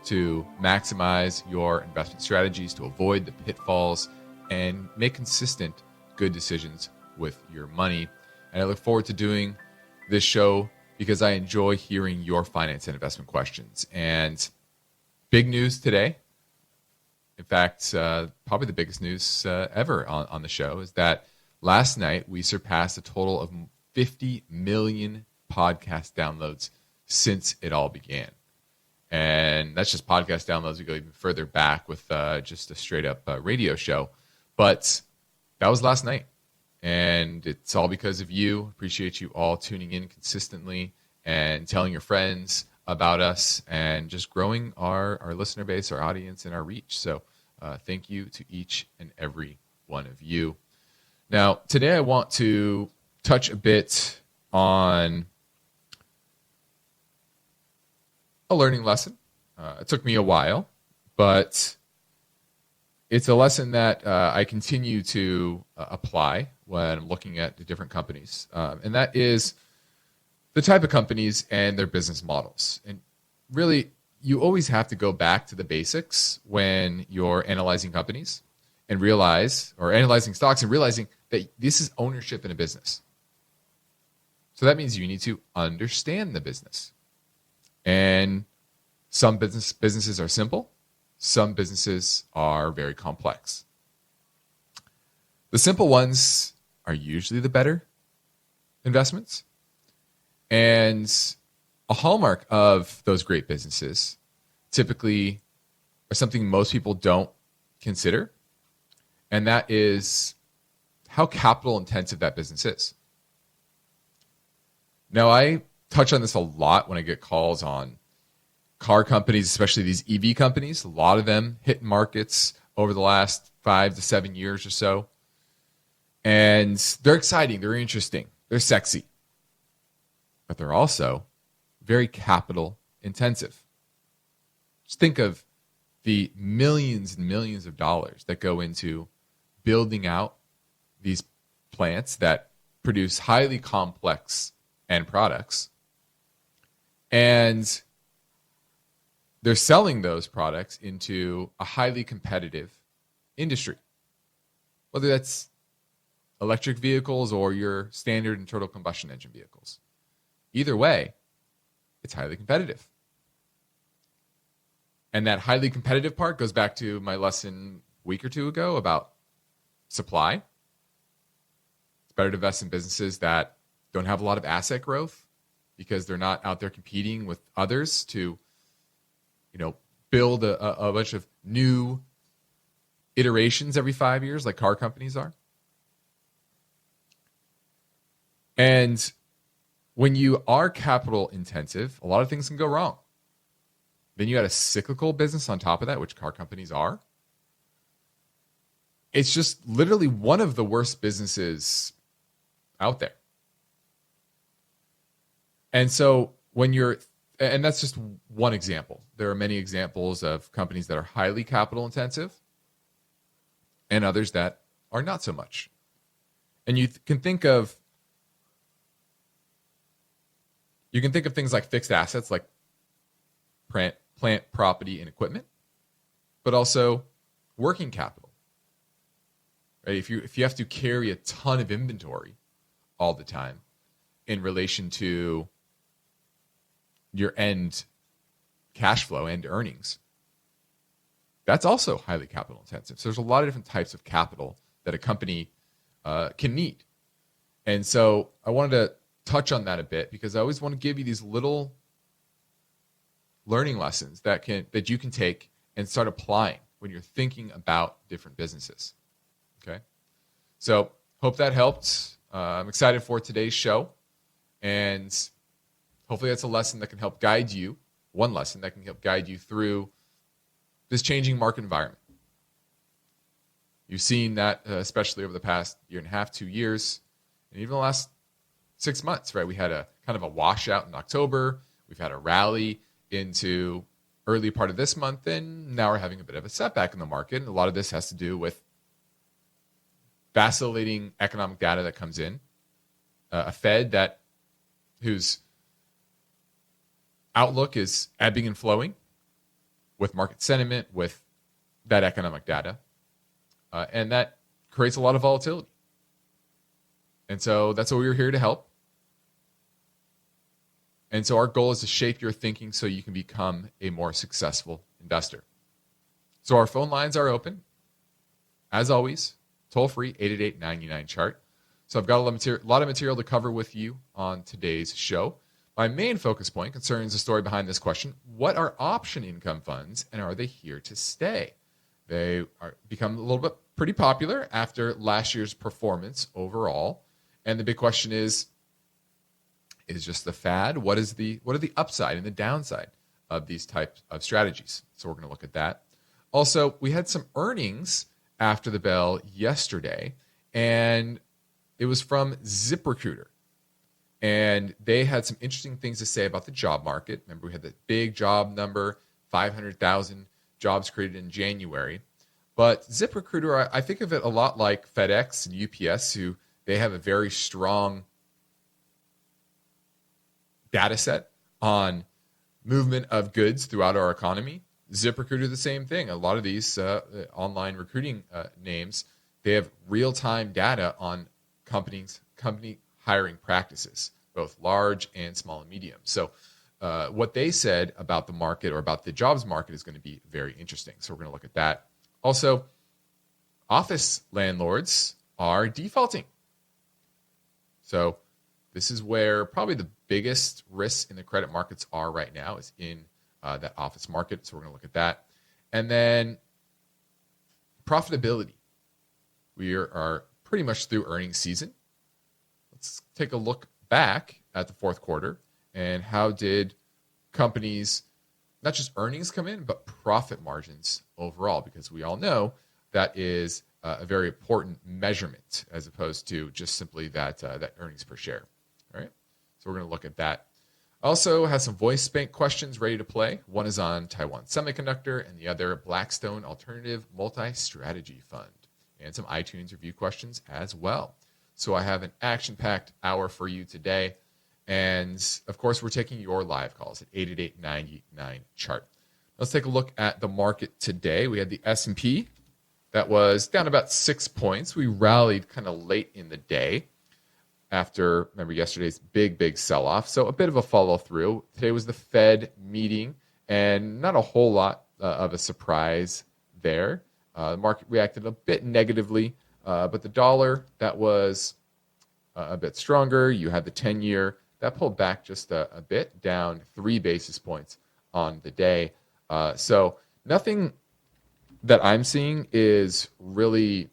to maximize your investment strategies, to avoid the pitfalls, and make consistent, good decisions with your money. And I look forward to doing this show because I enjoy hearing your finance and investment questions. And big news today, in fact, probably the biggest news ever on the show, is that last night we surpassed a total of 50 million podcast downloads since it all began. And that's just podcast downloads. We go even further back with just a straight up radio show. But that was last night. And it's all because of you. Appreciate you all tuning in consistently and telling your friends about us and just growing our listener base, our audience, and our reach. So thank you to each and every one of you. Now, today I want to touch a bit on a learning lesson. It took me a while, but it's a lesson that I continue to apply when I'm looking at the different companies. And that is the type of companies and their business models. And really, you always have to go back to the basics when you're analyzing companies and analyzing stocks and realizing that this is ownership in a business. So that means you need to understand the business. And some businesses are simple. Some businesses are very complex. The simple ones are usually the better investments. And a hallmark of those great businesses typically are something most people don't consider. And that is how capital intensive that business is. Now, I touch on this a lot when I get calls on car companies, especially these EV companies. A lot of them hit markets over the last 5 to 7 years or so. And they're exciting, they're interesting, they're sexy. But they're also very capital intensive. Just think of the millions and millions of dollars that go into building out these plants that produce highly complex end products. And they're selling those products into a highly competitive industry, whether that's electric vehicles or your standard internal combustion engine vehicles. Either way, it's highly competitive. And that highly competitive part goes back to my lesson a week or two ago about supply. It's better to invest in businesses that don't have a lot of asset growth because they're not out there competing with others to build a bunch of new iterations every 5 years like car companies are. And when you are capital intensive, a lot of things can go wrong. Then you had a cyclical business on top of that, which car companies are. It's just literally one of the worst businesses out there. And so and that's just one example. There are many examples of companies that are highly capital intensive and others that are not so much. And you can think of things like fixed assets, like plant, property, and equipment, but also working capital. Right? If you have to carry a ton of inventory all the time in relation to your end cash flow and earnings, that's also highly capital intensive. So there's a lot of different types of capital that a company can need. And so I wanted to touch on that a bit because I always want to give you these little learning lessons that you can take and start applying when you're thinking about different businesses. Okay? So hope that helped. I'm excited for today's show. And hopefully that's a lesson that can help guide you, one lesson that can help guide you through this changing market environment. You've seen that especially over the past year and a half, 2 years, and even the last 6 months, right? We had a kind of a washout in October. We've had a rally into early part of this month, and now we're having a bit of a setback in the market. And a lot of this has to do with vacillating economic data that comes in, a Fed whose outlook is ebbing and flowing, with market sentiment, with that economic data. And that creates a lot of volatility. And so that's what we're here to help. And so our goal is to shape your thinking so you can become a more successful investor. So our phone lines are open. As always, toll free, 888-99-CHART. So I've got a lot of material to cover with you on today's show. My main focus point concerns the story behind this question. What are option income funds, and are they here to stay? They are become a little bit pretty popular after last year's performance overall. And the big question is just the fad? What are the upside and the downside of these types of strategies? So we're going to look at that. Also, we had some earnings after the bell yesterday, and it was from ZipRecruiter. And they had some interesting things to say about the job market. Remember, we had that big job number, 500,000 jobs created in January. But ZipRecruiter, I think of it a lot like FedEx and UPS, who they have a very strong data set on movement of goods throughout our economy. ZipRecruiter, the same thing. A lot of these online recruiting names, they have real-time data on company hiring practices, both large and small and medium. So what they said about the market or about the jobs market is going to be very interesting. So we're going to look at that. Also, office landlords are defaulting. So this is where probably the biggest risks in the credit markets are right now, is in that office market. So we're going to look at that. And then profitability. We are pretty much through earnings season. Let's take a look back at the fourth quarter and how did companies, not just earnings come in, but profit margins overall, because we all know that is a very important measurement as opposed to just simply that earnings per share. All right, so we're going to look at that. Also has some voice bank questions ready to play. One is on Taiwan Semiconductor and the other Blackstone Alternative Multi-Strategy Fund, and some iTunes review questions as well. So I have an action-packed hour for you today. And of course, we're taking your live calls at 888-99-CHART. Let's take a look at the market today. We had the S&P that was down about 6 points. We rallied kind of late in the day after, remember, yesterday's big sell-off. So a bit of a follow-through. Today was the Fed meeting, and not a whole lot of a surprise there. The market reacted a bit negatively, but the dollar, that was a bit stronger. You had the 10-year. That pulled back just a bit, down 3 basis points on the day. So nothing that I'm seeing is really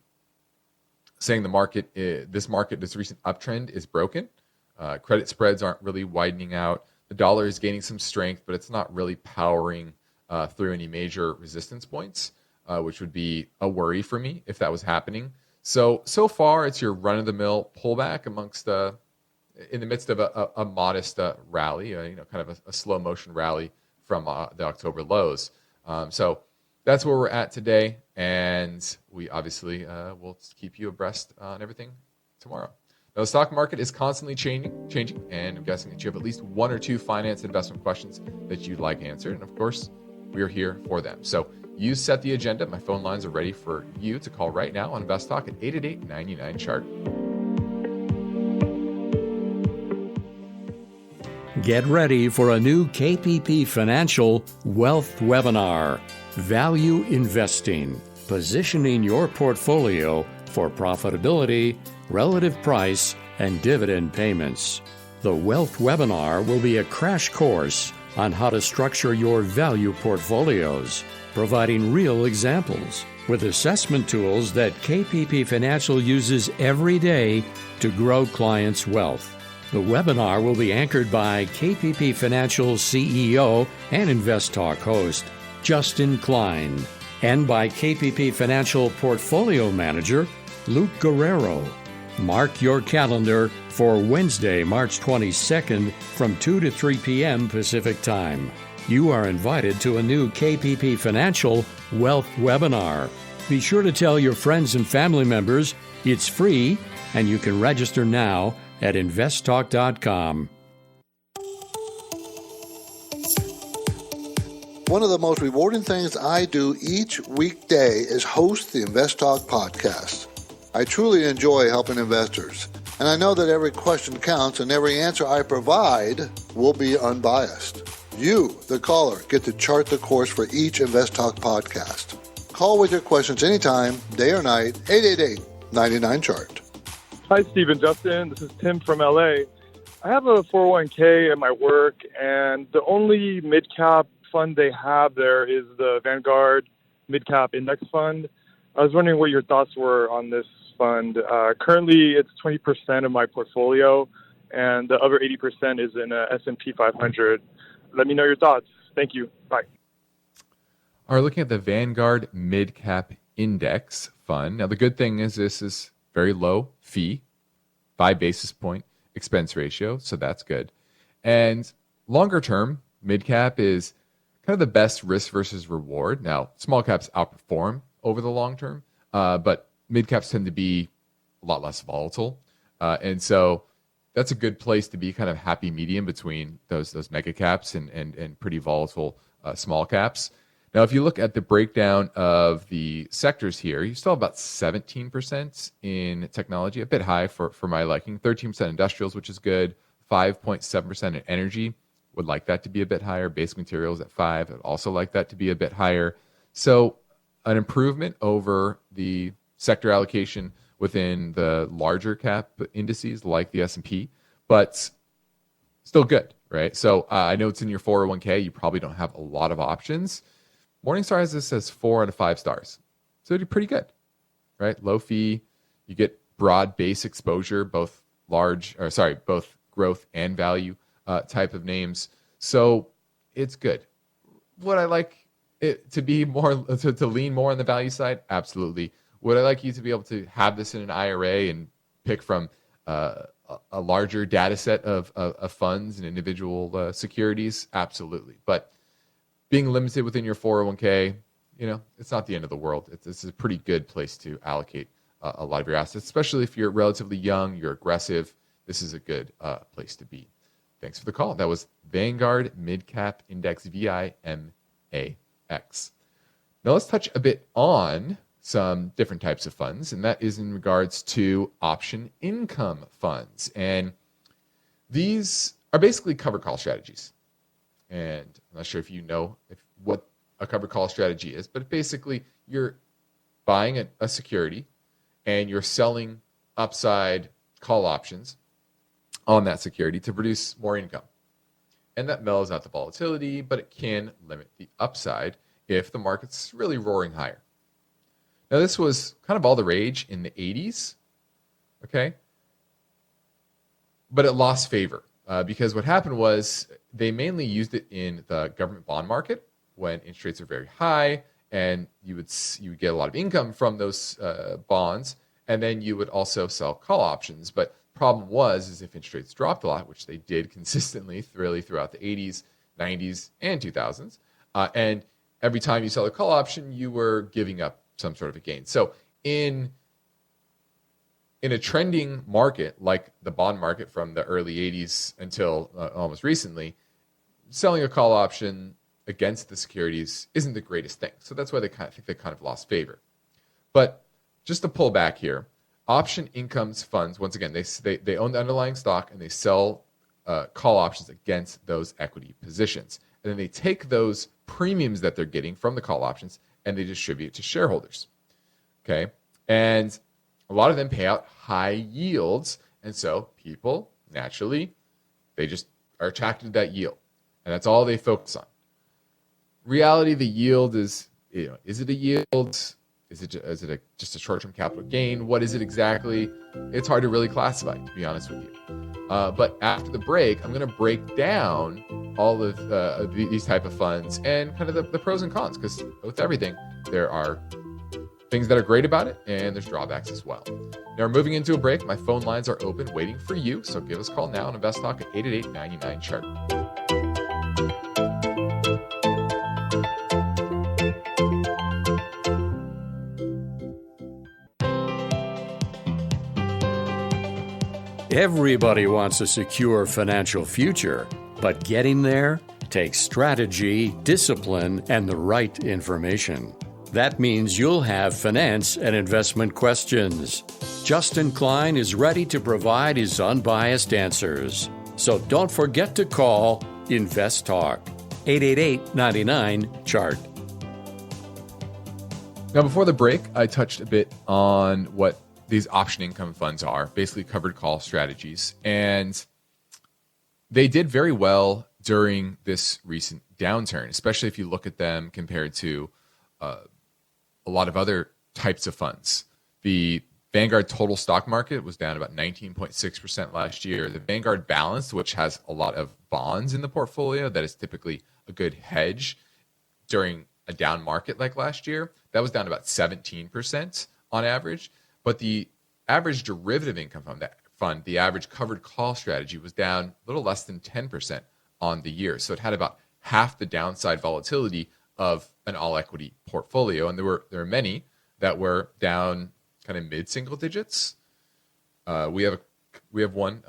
saying this recent uptrend is broken. Credit spreads aren't really widening out. The dollar is gaining some strength, but it's not really powering through any major resistance points, which would be a worry for me if that was happening. So far, it's your run-of-the-mill pullback in the midst of a modest rally, kind of a slow motion rally from the October lows. So that's where we're at today, and we obviously will keep you abreast on everything tomorrow. Now, the stock market is constantly changing, and I'm guessing that you have at least 1 or 2 finance investment questions that you'd like answered, and of course, we're here for them. So you set the agenda. My phone lines are ready for you to call right now on InvestTalk at 888-99-CHART. Get ready for a new KPP Financial Wealth Webinar, Value Investing, Positioning Your Portfolio for Profitability, Relative Price, and Dividend Payments. The Wealth Webinar will be a crash course on how to structure your value portfolios, providing real examples with assessment tools that KPP Financial uses every day to grow clients' wealth. The webinar will be anchored by KPP Financial CEO and InvestTalk host Justin Klein, and by KPP Financial Portfolio Manager Luke Guerrero. Mark your calendar for Wednesday, March 22nd from 2 to 3 p.m. Pacific Time. You are invited to a new KPP Financial Wealth Webinar. Be sure to tell your friends and family members it's free, and you can register now at investtalk.com. One of the most rewarding things I do each weekday is host the InvestTalk podcast. I truly enjoy helping investors, and I know that every question counts and every answer I provide will be unbiased. You, the caller, get to chart the course for each InvestTalk podcast. Call with your questions anytime, day or night, 888-99-CHART. Hi, Stephen, Justin. This is Tim from LA. I have a 401k at my work, and the only mid-cap fund they have there is the Vanguard mid-cap index fund. I was wondering what your thoughts were on this fund. Currently, it's 20% of my portfolio, and the other 80% is in a S&P 500. Let me know your thoughts. Thank you. Bye. Are looking at the Vanguard Mid-Cap Index Fund. Now, the good thing is this is very low fee, 5 basis point expense ratio, so that's good. And longer term, mid-cap is kind of the best risk versus reward. Now, small caps outperform over the long term, but mid-caps tend to be a lot less volatile. And so that's a good place to be, kind of happy medium between those mega caps and pretty volatile small caps. Now, if you look at the breakdown of the sectors here, you still have about 17% in technology, a bit high for my liking, 13% industrials, which is good, 5.7% in energy, would like that to be a bit higher, basic materials at 5%, I'd also like that to be a bit higher. So an improvement over the sector allocation within the larger cap indices like the S&P, but still good, right? So I know it's in your 401k, you probably don't have a lot of options. Morningstar has this as 4 out of 5 stars. So it'd be pretty good, right? Low fee, you get broad base exposure, both growth and value type of names. So it's good. Would I like it to be more, to lean more on the value side? Absolutely. Would I like you to be able to have this in an IRA and pick from a larger data set of funds and individual securities? Absolutely. But being limited within your 401k, it's not the end of the world. It's a pretty good place to allocate a lot of your assets, especially if you're relatively young, you're aggressive. This is a good place to be. Thanks for the call. That was Vanguard Midcap Index, VIMAX. Now let's touch a bit on some different types of funds, and that is in regards to option income funds. And these are basically covered call strategies. And I'm not sure if you know what a covered call strategy is, but basically you're buying a security and you're selling upside call options on that security to produce more income. And that mellows out the volatility, but it can limit the upside if the market's really roaring higher. Now, this was kind of all the rage in the 80s, okay? But it lost favor because what happened was they mainly used it in the government bond market when interest rates are very high, and you would get a lot of income from those bonds, and then you would also sell call options. But problem is if interest rates dropped a lot, which they did consistently really throughout the 80s, 90s, and 2000s, and every time you sell a call option, you were giving up some sort of a gain. So in a trending market like the bond market from the early 80s until almost recently, selling a call option against the securities isn't the greatest thing. So that's why they kind of lost favor. But just to pull back here, option incomes funds, once again, they own the underlying stock and they sell call options against those equity positions. And then they take those premiums that they're getting from the call options and they distribute to shareholders. Okay? And a lot of them pay out high yields. And so people, naturally, they just are attracted to that yield. And that's all they focus on. Reality, the yield is, is it a yield? Is it just a short-term capital gain? What is it exactly? It's hard to really classify, to be honest with you. But after the break, I'm going to break down all of these type of funds and kind of the pros and cons, because with everything, there are things that are great about it, and there's drawbacks as well. Now, we're moving into a break. My phone lines are open, waiting for you. So give us a call now on InvestTalk at 888-99-CHART. Everybody wants a secure financial future, but getting there takes strategy, discipline, and the right information. That means you'll have finance and investment questions. Justin Klein is ready to provide his unbiased answers. So don't forget to call InvestTalk, 888-99-CHART. Now, before the break, I touched a bit on what these option income funds are, basically covered call strategies. And they did very well during this recent downturn, especially if you look at them compared to a lot of other types of funds. The Vanguard total stock market was down about 19.6% last year. The Vanguard Balanced, which has a lot of bonds in the portfolio, that is typically a good hedge during a down market like last year, that was down about 17% on average. But the average derivative income fund, the average covered call strategy, was down a little less than 10% on the year. So it had about half the downside volatility of an all equity portfolio. And there were many that were down kind of mid-single digits. We have one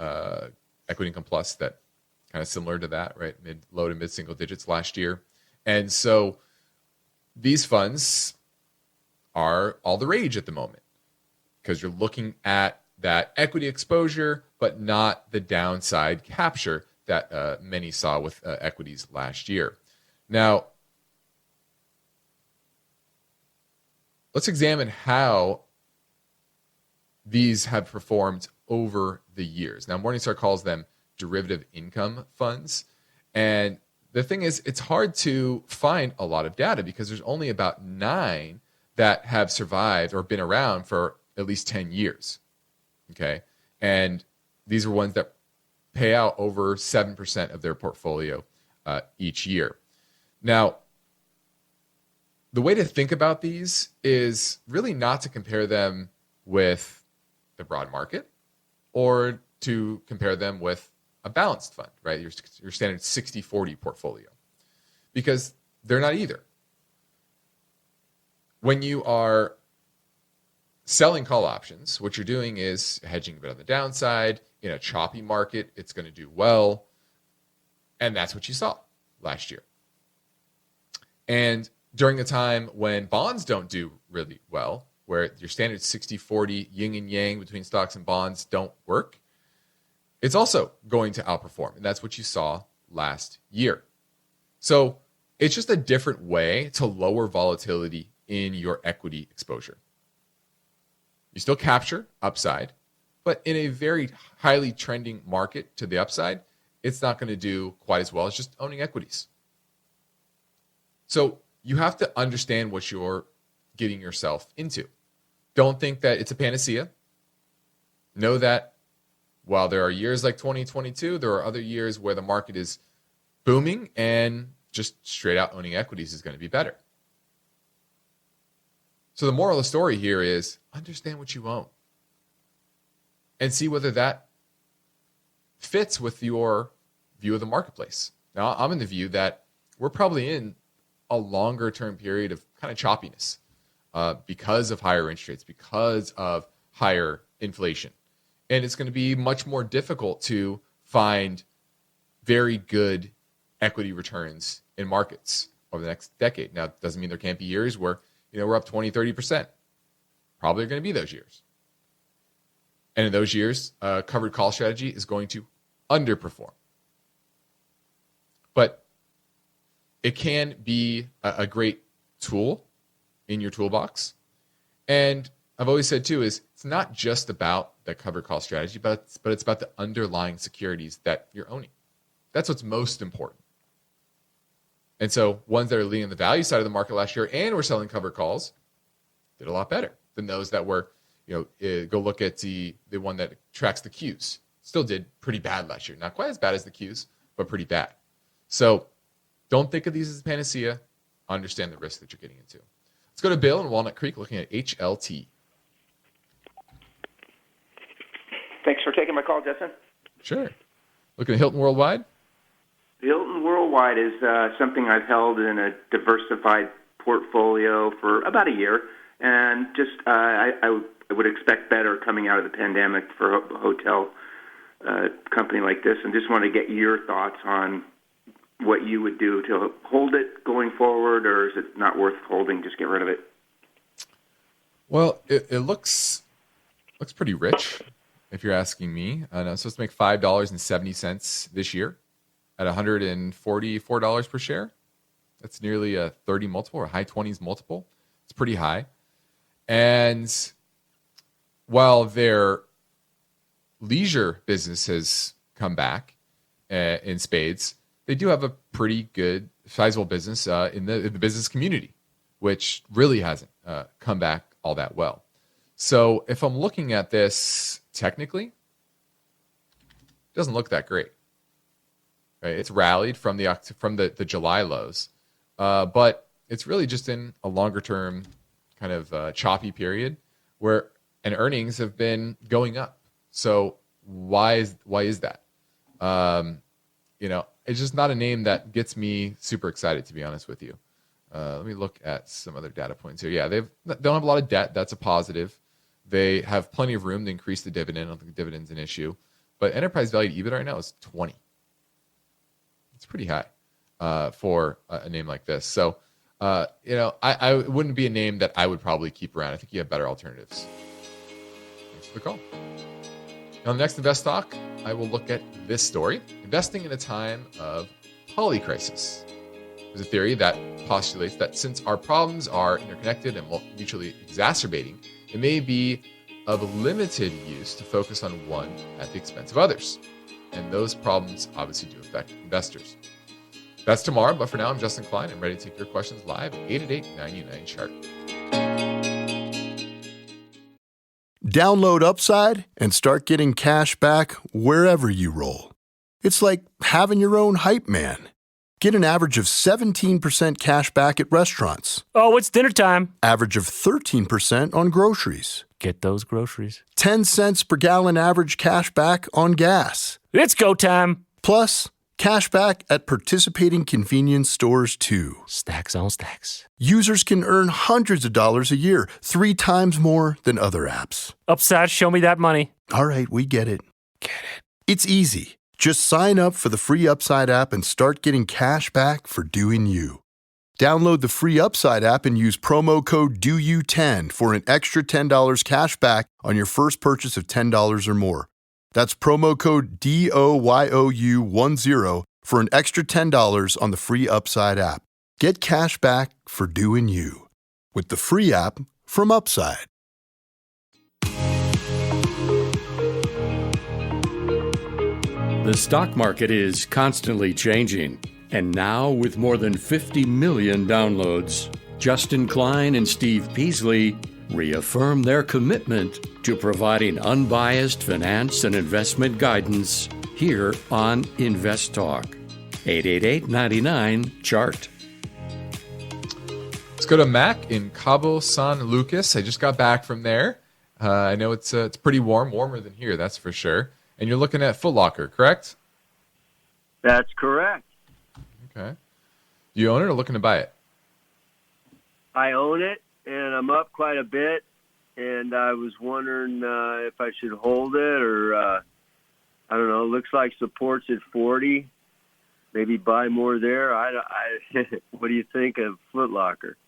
Equity Income Plus that kind of similar to that, right? Low to mid-single digits last year. And so these funds are all the rage at the moment because you're looking at that equity exposure, but not the downside capture that many saw with equities last year. Now, let's examine how these have performed over the years. Now, Morningstar calls them derivative income funds. And the thing is, it's hard to find a lot of data because there's only about 9 that have survived or been around for at least 10 years. Okay. And these are ones that pay out over 7% of their portfolio each year. Now, the way to think about these is really not to compare them with the broad market or to compare them with a balanced fund, right? Your standard 60-40 portfolio, because they're not either. When you are selling call options, what you're doing is hedging a bit on the downside. In a choppy market, it's going to do well. And that's what you saw last year. And during a time when bonds don't do really well, where your standard 60-40 yin and yang between stocks and bonds don't work, it's also going to outperform. And that's what you saw last year. So it's just a different way to lower volatility in your equity exposure. You still capture upside, but in a very highly trending market to the upside, it's not going to do quite as well as just owning equities. So you have to understand what you're getting yourself into. Don't think that it's a panacea. Know that while there are years like 2022, there are other years where the market is booming and just straight out owning equities is going to be better. So the moral of the story here is understand what you own and see whether that fits with your view of the marketplace. Now, I'm in the view that we're probably in a longer term period of kind of choppiness because of higher interest rates, because of higher inflation. And it's going to be much more difficult to find very good equity returns in markets over the next decade. Now, it doesn't mean there can't be years where we're up 20, 30%. Probably are going to be those years. And in those years, covered call strategy is going to underperform. But it can be a great tool in your toolbox. And I've always said, too, is it's not just about the covered call strategy, but it's about the underlying securities that you're owning. That's what's most important. And so ones that are leading the value side of the market last year and were selling covered calls did a lot better than those that were, go look at the one that tracks the Qs. Still did pretty bad last year. Not quite as bad as the Qs, but pretty bad. So don't think of these as a panacea. Understand the risk that you're getting into. Let's go to Bill in Walnut Creek looking at HLT. Thanks for taking my call, Justin. Sure. Looking at Hilton Worldwide? Hilton Worldwide is something I've held in a diversified portfolio for about a year, and just I would expect better coming out of the pandemic for a hotel company like this, and just want to get your thoughts on what you would do to hold it going forward, or is it not worth holding? Just get rid of it. Well, it looks pretty rich, if you're asking me. And it's supposed to make $5.70 this year at $144 per share. That's nearly a 30 multiple or high 20s multiple. It's pretty high. And while their leisure business has come back in spades, they do have a pretty good, sizable business in the business community, which really hasn't come back all that well. So if I'm looking at this technically, it doesn't look that great. Right? It's rallied from the July lows, but it's really just in a longer term kind of choppy period where earnings have been going up. So why is that? It's just not a name that gets me super excited, to be honest with you. Let me look at some other data points here. Yeah, they don't have a lot of debt. That's a positive. They have plenty of room to increase the dividend. I don't think the dividend's an issue. But enterprise value to EBITDA right now is 20. It's pretty high for a name like this. So, I wouldn't be a name that I would probably keep around. I think you have better alternatives. Thanks for the call. On the next Invest Talk, I will look at this story: investing in a time of polycrisis. There's a theory that postulates that since our problems are interconnected and mutually exacerbating, it may be of limited use to focus on one at the expense of others. And those problems obviously do affect investors. That's tomorrow, but for now, I'm Justin Klein. I'm ready to take your questions live at 888-99-CHART. Download Upside and start getting cash back wherever you roll. It's like having your own hype man. Get an average of 17% cash back at restaurants. Oh, it's dinner time. Average of 13% on groceries. Get those groceries. 10 cents per gallon average cash back on gas. It's go time. Plus, cash back at participating convenience stores too. Stacks on stacks. Users can earn hundreds of dollars a year, 3 times more than other apps. Upside, show me that money. All right, we get it. It's easy. Just sign up for the free Upside app and start getting cash back for doing you. Download the free Upside app and use promo code DOYOU10 for an extra $10 cash back on your first purchase of $10 or more. That's promo code DOYOU10 for an extra $10 on the free Upside app. Get cash back for doing you with the free app from Upside. The stock market is constantly changing, and now with more than 50 million downloads, Justin Klein and Steve Peasley reaffirm their commitment to providing unbiased finance and investment guidance here on InvestTalk. 888-99-CHART. Let's go to Mac in Cabo San Lucas. I just got back from there. I know it's pretty warmer than here, that's for sure. And you're looking at Foot Locker, correct? That's correct. Okay. Do you own it or looking to buy it? I own it, and I'm up quite a bit. And I was wondering if I should hold it or, I don't know, looks like support's at 40. Maybe buy more there. What do you think of Foot Locker?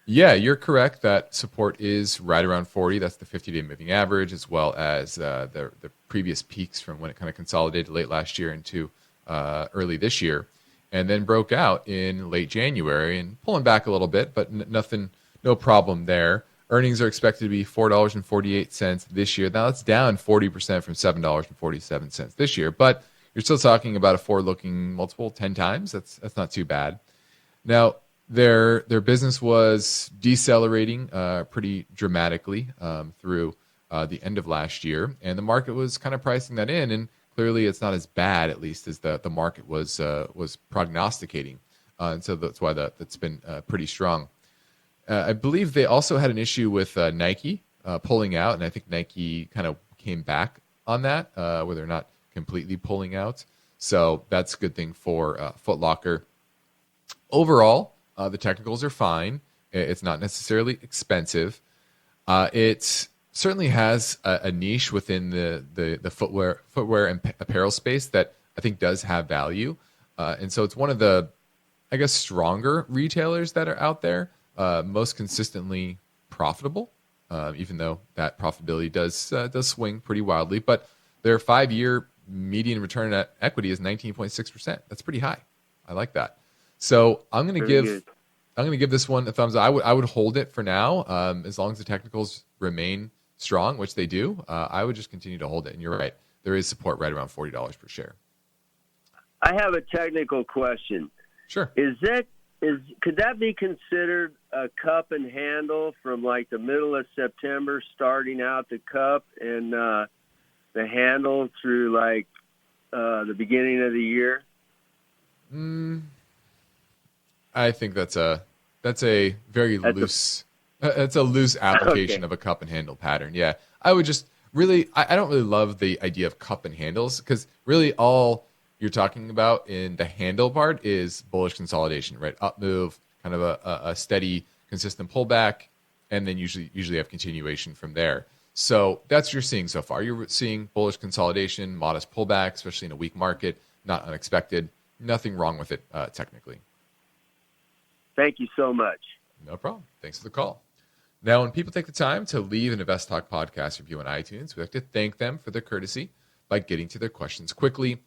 Yeah, you're correct that support is right around 40. That's the 50-day moving average, as well as the previous peaks from when it kind of consolidated late last year into early this year, and then broke out in late January and pulling back a little bit, but no problem there. Earnings are expected to be $4.48 this year. Now that's down 40% from $7.47 this year, but you're still talking about a forward-looking multiple 10 times. That's not too bad. Now, their business was decelerating pretty dramatically through the end of last year, and the market was kind of pricing that in, and clearly it's not as bad, at least, as the market was prognosticating, and so that's why that's been pretty strong. I believe they also had an issue with Nike pulling out, and I think Nike kind of came back on that, where they're not completely pulling out, so that's a good thing for Foot Locker. Overall, the technicals are fine. It's not necessarily expensive. It certainly has a niche within the footwear and apparel space that I think does have value. And so it's one of the, I guess, stronger retailers that are out there, most consistently profitable, even though that profitability does swing pretty wildly. But their 5-year median return on equity is 19.6%. That's pretty high. I like that. So I'm going to give this one a thumbs up. I would hold it for now, as long as the technicals remain strong, which they do. I would just continue to hold it. And you're right, there is support right around $40 per share. I have a technical question. Sure. Could that be considered a cup and handle from like the middle of September, starting out the cup, and the handle through like the beginning of the year? I think that's a very loose application of a cup and handle pattern. Yeah, I would just really I don't really love the idea of cup and handles, because really all you're talking about in the handle part is bullish consolidation, right? Up move, kind of a steady, consistent pullback, and then usually have continuation from there. So that's what you're seeing so far. You're seeing bullish consolidation, modest pullback, especially in a weak market, not unexpected. Nothing wrong with it technically. Thank you so much. No problem. Thanks for the call. Now, when people take the time to leave an InvestTalk podcast review on iTunes, we like to thank them for their courtesy by getting to their questions quickly.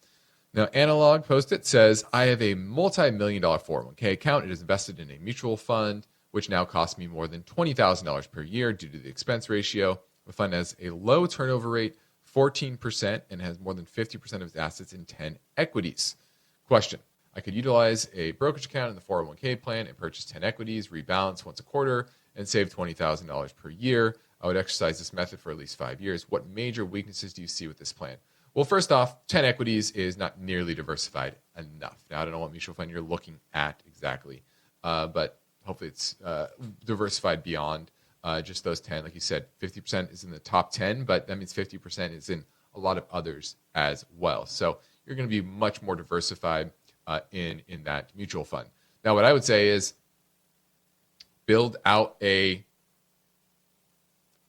Now, Analog Post-it says, I have a multi-million-dollar 401k account. It is invested in a mutual fund, which now costs me more than $20,000 per year due to the expense ratio. The fund has a low turnover rate, 14%, and has more than 50% of its assets in 10 equities. Question. I could utilize a brokerage account in the 401k plan and purchase 10 equities, rebalance once a quarter, and save $20,000 per year. I would exercise this method for at least 5 years. What major weaknesses do you see with this plan? Well, first off, 10 equities is not nearly diversified enough. Now, I don't know what mutual fund you're looking at exactly, but hopefully it's diversified beyond just those 10. Like you said, 50% is in the top 10, but that means 50% is in a lot of others as well. So you're going to be much more diversified in that mutual fund. Now, what I would say is build out a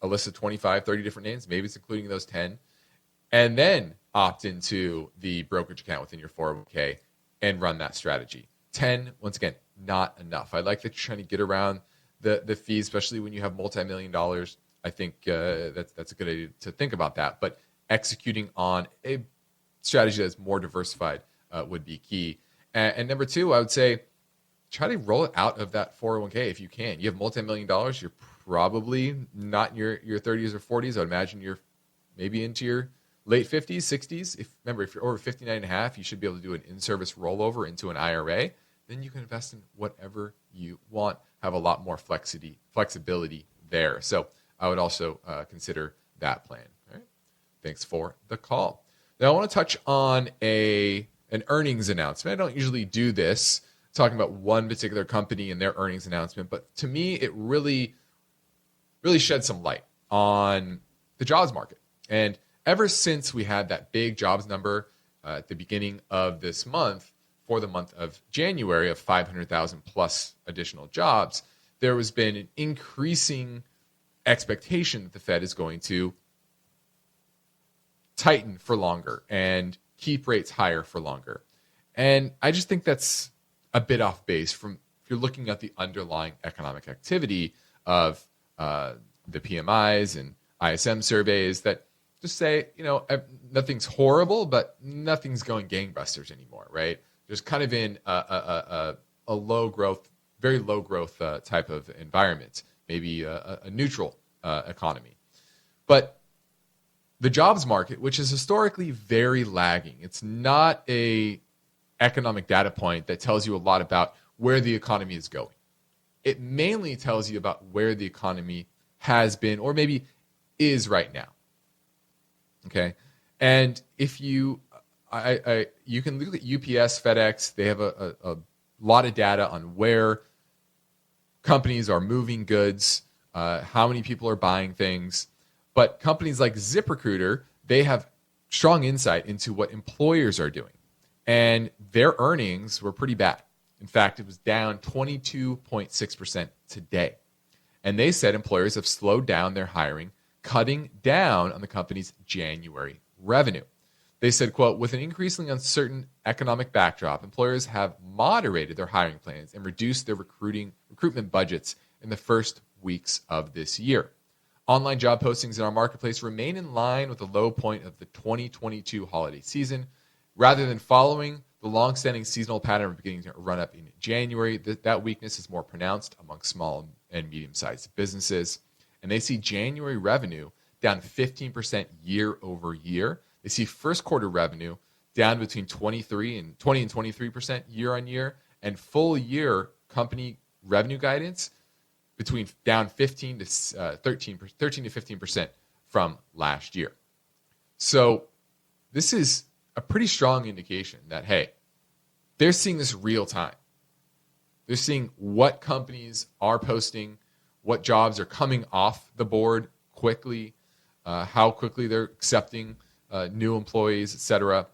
list of 25, 30 different names. Maybe it's including those 10. And then opt into the brokerage account within your 401k and run that strategy. 10, once again, not enough. I like that you're trying to get around the fees, especially when you have multi-million dollars. I think that's a good idea to think about that. But executing on a strategy that's more diversified would be key. And number two, I would say try to roll it out of that 401k if you can. You have multi-million dollars. You're probably not in your 30s or 40s. I would imagine you're maybe into your late 50s, 60s. If you're over 59 and a half, you should be able to do an in-service rollover into an IRA. Then you can invest in whatever you want. Have a lot more flexibility there. So I would also consider that plan. All right. Thanks for the call. Now I want to touch on an earnings announcement. I don't usually do this, talking about one particular company and their earnings announcement, but to me, it really shed some light on the jobs market. And ever since we had that big jobs number at the beginning of this month, for the month of January, of 500,000 plus additional jobs, there has been an increasing expectation that the Fed is going to tighten for longer and keep rates higher for longer. And I just think that's a bit off base from if you're looking at the underlying economic activity of the PMIs and ISM surveys that just say, nothing's horrible, but nothing's going gangbusters anymore, right? Just kind of in a low growth, very low growth type of environment, maybe a neutral economy. But the jobs market, which is historically very lagging, it's not a economic data point that tells you a lot about where the economy is going. It mainly tells you about where the economy has been or maybe is right now. Okay, and if you can look at UPS, FedEx. They have a lot of data on where companies are moving goods, how many people are buying things. But companies like ZipRecruiter, they have strong insight into what employers are doing. And their earnings were pretty bad. In fact, it was down 22.6% today. And they said employers have slowed down their hiring, cutting down on the company's January revenue. They said, quote, with an increasingly uncertain economic backdrop, employers have moderated their hiring plans and reduced their recruitment budgets in the first weeks of this year. Online job postings in our marketplace remain in line with the low point of the 2022 holiday season. Rather than following the long-standing seasonal pattern of beginning to run up in January, that weakness is more pronounced among small and medium-sized businesses. And they see January revenue down 15% year over year. They see first quarter revenue down between 20 and 23% year on year, and full year company revenue guidance between down 13 to 15% from last year. So this is a pretty strong indication that, hey, they're seeing this real time. They're seeing what companies are posting, what jobs are coming off the board quickly, how quickly they're accepting new employees, et cetera.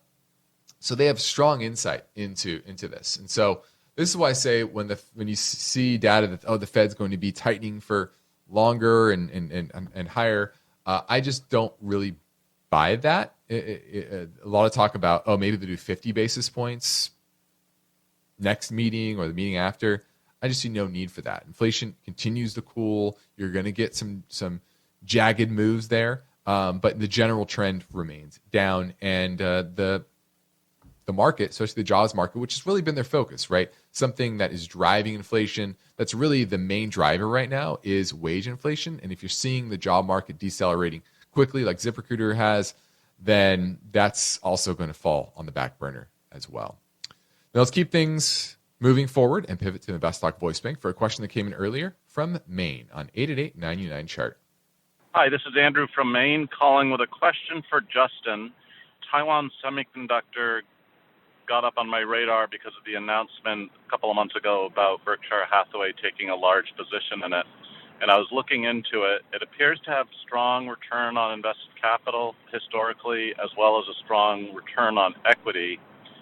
So they have strong insight into this. And so this is why I say when you see data that, the Fed's going to be tightening for longer and higher, I just don't really buy that. A lot of talk about, maybe they do 50 basis points next meeting or the meeting after. I just see no need for that. Inflation continues to cool. You're going to get some jagged moves there, but the general trend remains down. And the market, especially the jobs market, which has really been their focus, right? Something that is driving inflation, that's really the main driver right now, is wage inflation. And if you're seeing the job market decelerating quickly, like ZipRecruiter has, then that's also going to fall on the back burner as well. Now let's keep things moving forward and pivot to InvestTalk Voice Bank for a question that came in earlier from Maine on 888-99-CHART. Hi, this is Andrew from Maine calling with a question for Justin. Taiwan Semiconductor got up on my radar because of the announcement a couple of months ago about Berkshire Hathaway taking a large position in it. And I was looking into it. It appears to have strong return on invested capital historically, as well as a strong return on equity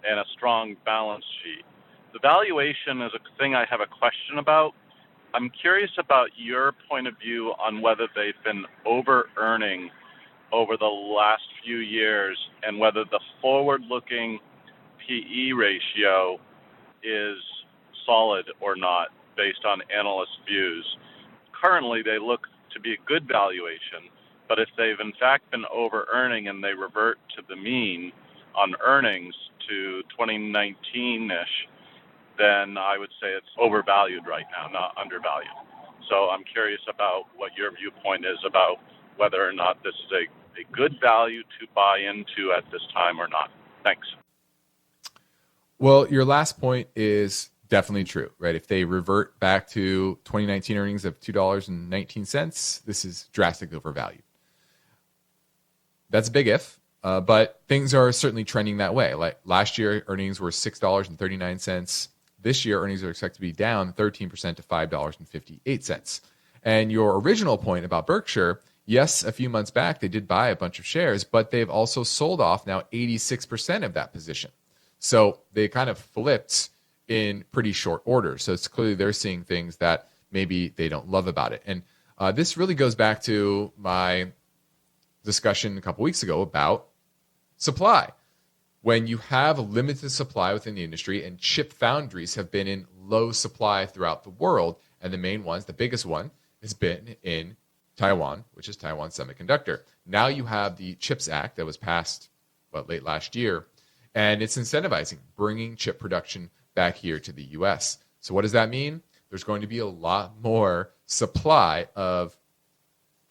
and a strong balance sheet. The valuation is a thing I have a question about. I'm curious about your point of view on whether they've been over-earning over the last few years and whether the forward-looking PE ratio is solid or not based on analyst views. Currently, they look to be a good valuation, but if they've in fact been over-earning and they revert to the mean on earnings to 2019-ish, then I would say it's overvalued right now, not undervalued. So I'm curious about what your viewpoint is about whether or not this is a good value to buy into at this time or not. Thanks. Well, your last point is definitely true, right? If they revert back to 2019 earnings of $2.19, this is drastically overvalued. That's a big if, but things are certainly trending that way. Like last year, earnings were $6.39. This year, earnings are expected to be down 13% to $5.58. And your original point about Berkshire, yes, a few months back, they did buy a bunch of shares, but they've also sold off now 86% of that position. So they kind of flipped in pretty short order. So it's clearly they're seeing things that maybe they don't love about it. And this really goes back to my discussion a couple weeks ago about supply. When you have a limited supply within the industry, and chip foundries have been in low supply throughout the world, and the main ones, the biggest one, has been in Taiwan, which is Taiwan Semiconductor. Now you have the CHIPS Act that was passed late last year, and it's incentivizing bringing chip production back here to the U.S. So what does that mean? There's going to be a lot more supply of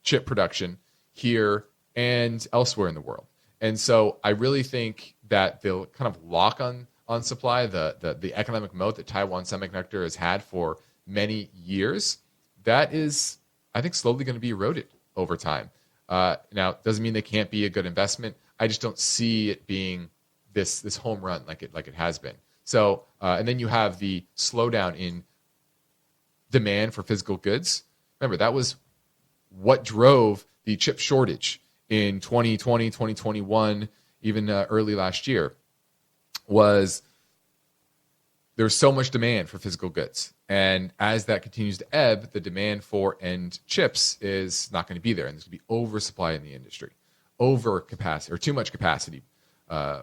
chip production here and elsewhere in the world. And so I really think that they'll kind of lock on supply, the economic moat that Taiwan Semiconductor has had for many years. That is, I think, slowly going to be eroded over time. Now, it doesn't mean they can't be a good investment. I just don't see it being this home run like it has been. So, and then you have the slowdown in demand for physical goods. Remember, that was what drove the chip shortage in 2020, 2021, even early last year, was there's so much demand for physical goods. And as that continues to ebb, the demand for end chips is not going to be there. And there's going to be oversupply in the industry, over capacity, or too much capacity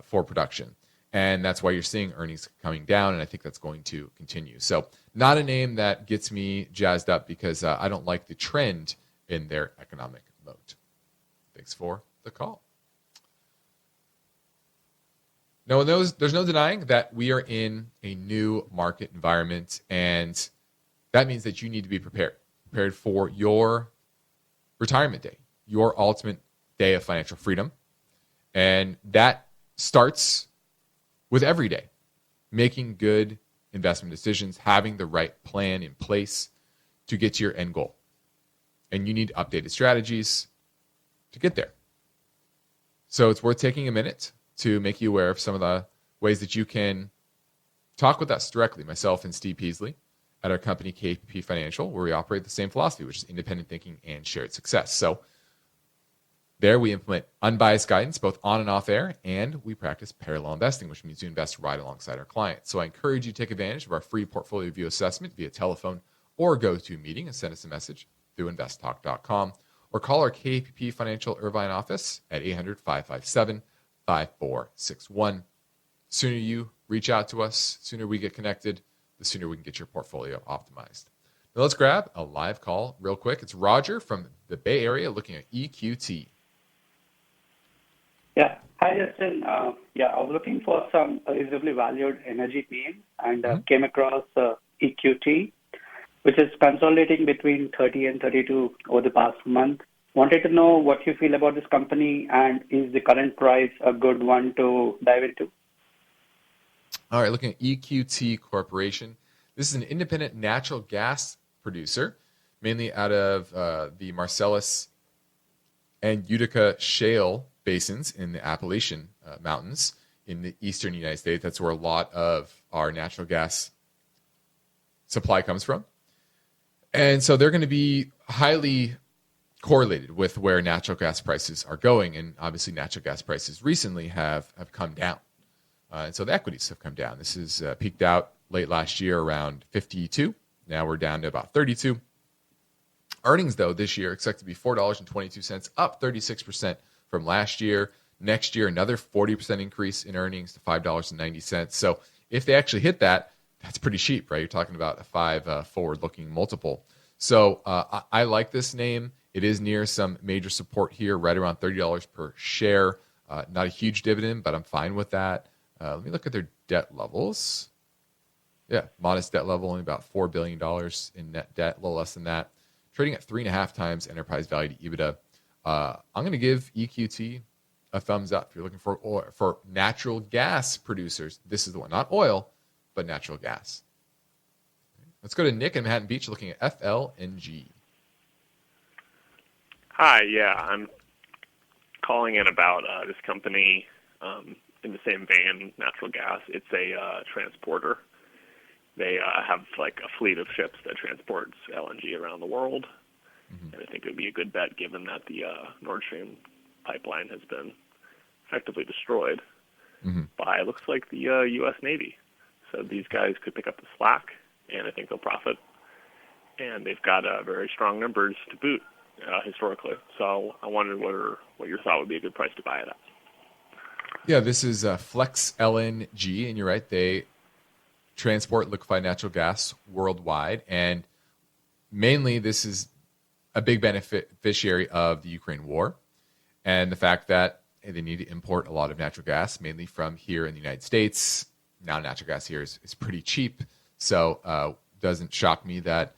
for production. And that's why you're seeing earnings coming down, and I think that's going to continue. So not a name that gets me jazzed up because I don't like the trend in their economic moat. Thanks for the call. No, there's no denying that we are in a new market environment, and that means that you need to be prepared for your retirement day, your ultimate day of financial freedom. And that starts with every day, making good investment decisions, having the right plan in place to get to your end goal. And you need updated strategies to get there. So it's worth taking a minute to make you aware of some of the ways that you can talk with us directly, myself and Steve Peasley at our company KPP Financial, where we operate the same philosophy, which is independent thinking and shared success. So there we implement unbiased guidance both on and off air, and we practice parallel investing, which means you invest right alongside our clients. So I encourage you to take advantage of our free portfolio view assessment via telephone or go to a meeting and send us a message through investtalk.com or call our KPP Financial Irvine office at 800-557-5461. The sooner you reach out to us, the sooner we get connected, the sooner we can get your portfolio optimized. Now let's grab a live call real quick. It's Roger from the Bay Area looking at EQT. Yeah. Hi, Justin. I was looking for some reasonably valued energy name and came across EQT, which is consolidating between 30 and 32 over the past month. Wanted to know what you feel about this company, and is the current price a good one to dive into? All right, looking at EQT Corporation. This is an independent natural gas producer, mainly out of the Marcellus and Utica shale basins in the Appalachian Mountains in the eastern United States. That's where a lot of our natural gas supply comes from. And so they're going to be highly correlated with where natural gas prices are going. And obviously natural gas prices recently have come down. And so the equities have come down. This is peaked out late last year around 52. Now we're down to about 32. Earnings, though, this year expected to be $4.22, up 36% from last year. Next year, another 40% increase in earnings to $5.90. So if they actually hit that, that's pretty cheap, right? You're talking about a 5 forward-looking multiple. So I like this name. It is near some major support here, right around $30 per share. Not a huge dividend, but I'm fine with that. Let me look at their debt levels. Yeah, modest debt level, only about $4 billion in net debt, a little less than that. Trading at 3.5 times enterprise value to EBITDA. I'm going to give EQT a thumbs up. If you're looking for oil, for natural gas producers, this is the one. Not oil, but natural gas. Let's go to Nick in Manhattan Beach looking at FLNG. Hi, I'm calling in about this company in the same vein, natural gas. It's a transporter. They have like a fleet of ships that transports LNG around the world. Mm-hmm. And I think it would be a good bet given that the Nord Stream pipeline has been effectively destroyed by, it looks like, the U.S. Navy. So these guys could pick up the slack, and I think they'll profit. And they've got very strong numbers to boot historically. So I wondered what your thought would be a good price to buy it at. Yeah, this is Flex LNG, and you're right. They transport liquefied natural gas worldwide, and mainly this is a big beneficiary of the Ukraine war and the fact that they need to import a lot of natural gas, mainly from here in the United States. Now natural gas here is pretty cheap, so doesn't shock me that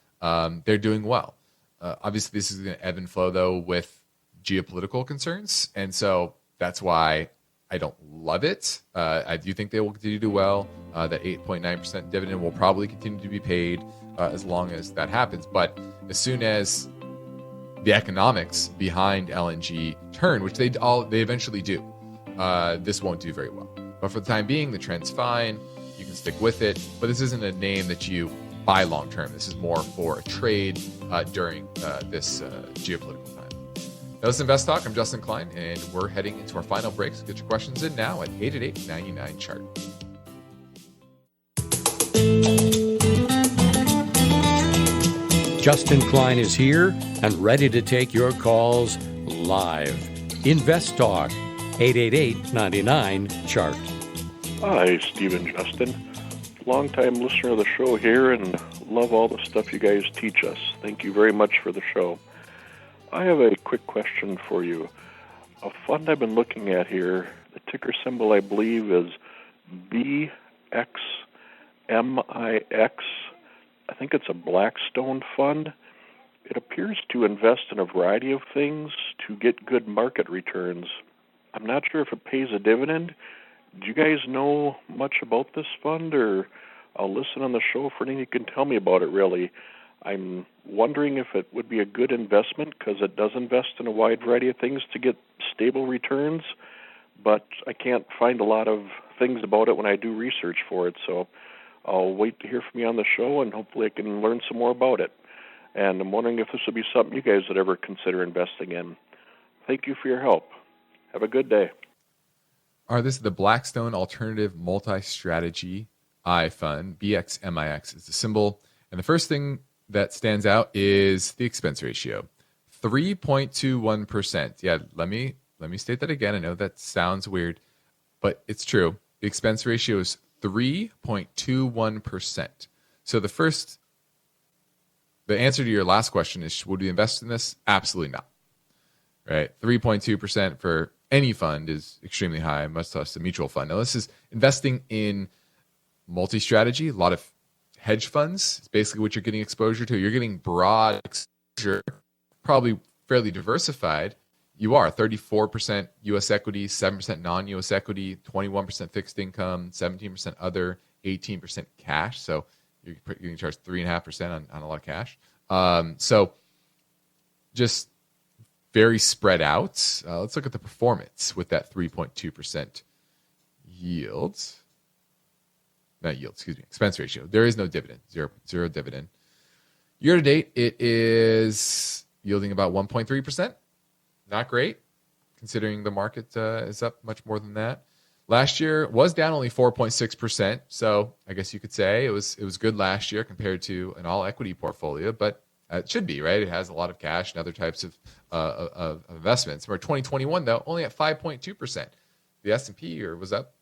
they're doing well. Obviously, this is going to ebb and flow, though, with geopolitical concerns, and so that's why I don't love it. I do think they will continue to do well. That 8.9% dividend will probably continue to be paid as long as that happens. But as soon as the economics behind LNG turn, which they eventually do, this won't do very well. But for the time being, the trend's fine. You can stick with it. But this isn't a name that you buy long term. This is more for a trade during this geopolitical time. Now, this is InvestTalk. I'm Justin Klein, and we're heading into our final break. So get your questions in now at 888-99-CHART. Justin Klein is here and ready to take your calls live. InvestTalk, 888-99-CHART. Hi, Stephen Justin. Long-time listener of the show here and love all the stuff you guys teach us. Thank you very much for the show. I have a quick question for you. A fund I've been looking at here, the ticker symbol I believe is BXMIX. I think it's a Blackstone fund. It appears to invest in a variety of things to get good market returns. I'm not sure if it pays a dividend. Do you guys know much about this fund, or I'll listen on the show for anything you can tell me about it, really. I'm wondering if it would be a good investment because it does invest in a wide variety of things to get stable returns, but I can't find a lot of things about it when I do research for it, so I'll wait to hear from you on the show, and hopefully I can learn some more about it. And I'm wondering if this would be something you guys would ever consider investing in. Thank you for your help. Have a good day. All right, this is the Blackstone Alternative Multi-Strategy I Fund. BXMIX is the symbol. And the first thing that stands out is the expense ratio, 3.21%. Yeah, let me state that again. I know that sounds weird, but it's true. The expense ratio is 3.21%. So the answer to your last question is, would we invest in this? Absolutely not. Right? 3.2% for any fund is extremely high, much less a mutual fund. Now, this is investing in multi-strategy, a lot of hedge funds. It's basically what you're getting exposure to. You're getting broad exposure, probably fairly diversified. You are 34% U.S. equity, 7% non-U.S. equity, 21% fixed income, 17% other, 18% cash. So you're getting charged 3.5% on a lot of cash. So just very spread out. Let's look at the performance with that 3.2% yield. Not yield, excuse me, expense ratio. There is no dividend, zero dividend. Year to date, it is yielding about 1.3%. Not great, considering the market is up much more than that. Last year was down only 4.6%. So I guess you could say it was good last year compared to an all equity portfolio, but it should be, right? It has a lot of cash and other types of investments. For 2021, though, only at 5.2%. The S&P was up.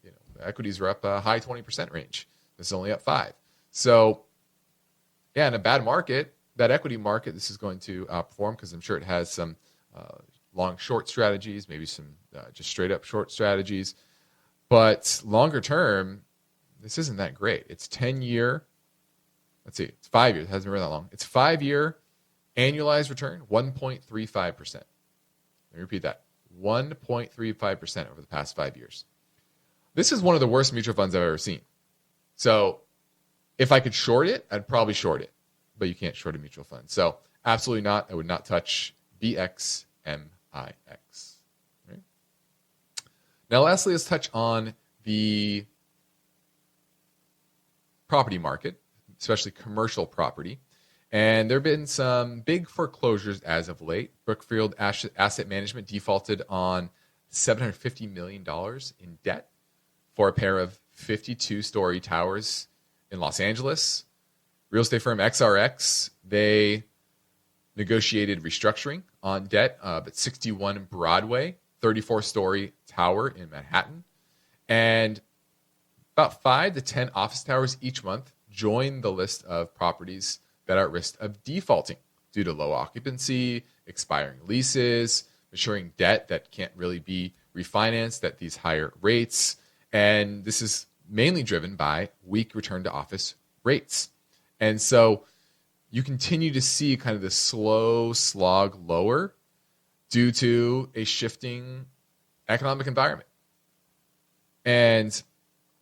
The equities were up a high 20% range. This is only up 5%. So, yeah, in a bad market, that equity market, this is going to outperform because I'm sure it has some long short strategies, maybe some just straight up short strategies. But longer term, this isn't that great. It's 10-year. Let's see, it's 5 years. It hasn't been really that long. It's 5-year annualized return, 1.35%. Let me repeat that. 1.35% over the past 5 years. This is one of the worst mutual funds I've ever seen. So if I could short it, I'd probably short it. But you can't short a mutual fund. So absolutely not. I would not touch BXMIX. Right? Now, lastly, let's touch on the property market, especially commercial property. And there have been some big foreclosures as of late. Brookfield Asset Management defaulted on $750 million in debt for a pair of 52-story towers in Los Angeles. Real estate firm XRX, they negotiated restructuring on debt at 61 Broadway, 34-story tower in Manhattan. And about 5 to 10 office towers each month join the list of properties that are at risk of defaulting due to low occupancy, expiring leases, maturing debt that can't really be refinanced at these higher rates. And this is mainly driven by weak return to office rates. And so you continue to see kind of the slow slog lower due to a shifting economic environment. And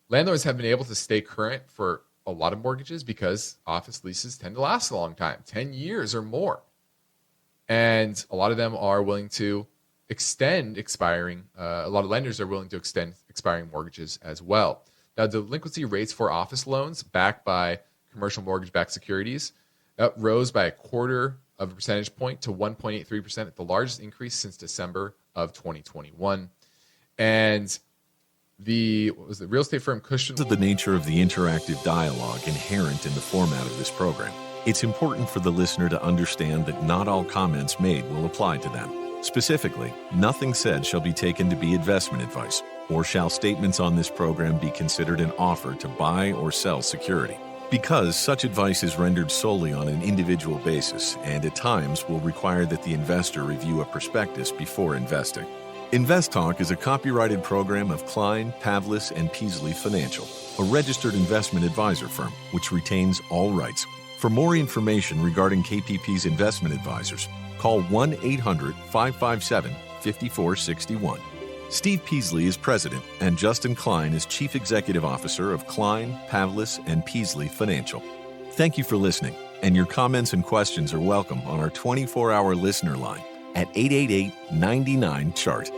landlords have been able to stay current for a lot of mortgages because office leases tend to last a long time, 10 years or more. And a lot of them are willing to extend expiring, a lot of lenders are willing to extend expiring mortgages as well. Now, delinquency rates for office loans backed by commercial mortgage-backed securities, that rose by 1/4 of a percentage point to 1.83%, the largest increase since December of 2021. And the real estate firm Cushman. Because of the nature of the interactive dialogue inherent in the format of this program, it's important for the listener to understand that not all comments made will apply to them. Specifically, nothing said shall be taken to be investment advice, or shall statements on this program be considered an offer to buy or sell security. Because such advice is rendered solely on an individual basis and at times will require that the investor review a prospectus before investing. InvestTalk is a copyrighted program of Klein, Pavlis, and Peasley Financial, a registered investment advisor firm which retains all rights. For more information regarding KPP's investment advisors, call 1-800-557-5461. Steve Peasley is president, and Justin Klein is chief executive officer of Klein, Pavlis, and Peasley Financial. Thank you for listening, and your comments and questions are welcome on our 24-hour listener line at 888-99-CHART.